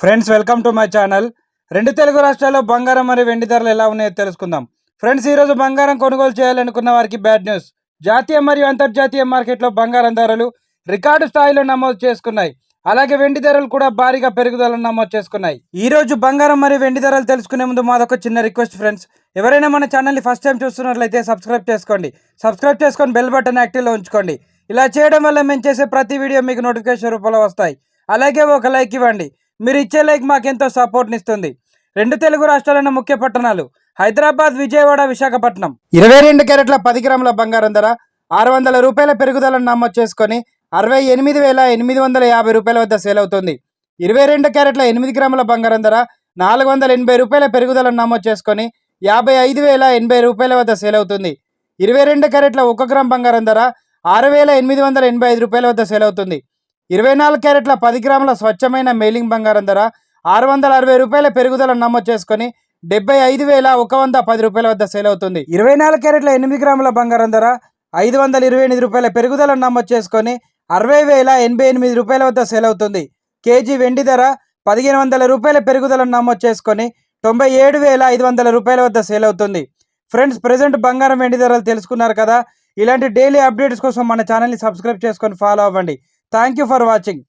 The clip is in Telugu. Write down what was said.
Friends welcome to my channel. రెండు తెలుగు రాష్ట్రాల్లో బంగారం మరియు వెండి ధరలు ఎలా ఉన్నాయో తెలుసుకుందాం. ఫ్రెండ్స్, ఈరోజు బంగారం కొనుగోలు చేయాలనుకున్న వారికి బ్యాడ్ న్యూస్. జాతీయ మరియు అంతర్జాతీయ మార్కెట్లో బంగారం ధరలు రికార్డు స్థాయిలో నమోదు చేసుకున్నాయి. అలాగే వెండి ధరలు కూడా భారీగా పెరుగుదలను నమోదు చేసుకున్నాయి. ఈ రోజు బంగారం మరియు వెండి ధరలు తెలుసుకునే ముందు మాదొక చిన్న రిక్వెస్ట్ ఫ్రెండ్స్. ఎవరైనా మన ఛానల్ని ఫస్ట్ టైం చూస్తున్నట్లయితే సబ్స్క్రైబ్ చేసుకోండి. సబ్స్క్రైబ్ చేసుకొని బెల్ బటన్ యాక్టివ్లో ఉంచుకోండి. ఇలా చేయడం వల్ల మేము చేసే ప్రతి వీడియో మీకు నోటిఫికేషన్ రూపంలో వస్తాయి. అలాగే ఒక లైక్ ఇవ్వండి. మీరు ఇచ్చే లైక్ మాకెంతో సపోర్ట్నిస్తుంది. రెండు తెలుగు రాష్ట్రాలైన ముఖ్య పట్టణాలు హైదరాబాద్, విజయవాడ, విశాఖపట్నం. 22 క్యారెట్ల 10 గ్రాముల బంగారం ధర 600 రూపాయల పెరుగుదలను నమోదు చేసుకొని 68,850 రూపాయల వద్ద సేల్ అవుతుంది. 22 క్యారెట్ల 8 గ్రాముల బంగారం ధర 480 రూపాయల పెరుగుదలను నమోదు చేసుకొని 55,080 రూపాయల వద్ద సేల్ అవుతుంది. 22 క్యారెట్ల 1 గ్రామ్ బంగారం ధర 6,885 రూపాయల వద్ద సేల్ అవుతుంది. 24 క్యారెట్ల 10 గ్రాముల స్వచ్ఛమైన మెయిలింగ్ బంగారం ధర 660 రూపాయల పెరుగుదలను నమోదు చేసుకొని 75,110 రూపాయల వద్ద సేల్ అవుతుంది. 24 క్యారెట్ల 8 గ్రాముల బంగారం ధర 528 రూపాయల పెరుగుదలను నమోదు చేసుకొని 60,088 రూపాయల వద్ద సేల్ అవుతుంది. కేజీ వెండి ధర 1,500 రూపాయల పెరుగుదలను నమోదు చేసుకొని 97,500 రూపాయల వద్ద సేల్ అవుతుంది. ఫ్రెండ్స్, ప్రజెంట్ బంగారం వెండి ధరలు తెలుసుకున్నారు కదా. ఇలాంటి డైలీ అప్డేట్స్ కోసం మన ఛానల్ని సబ్స్క్రైబ్ చేసుకొని ఫాలో అవ్వండి. Thank you for watching.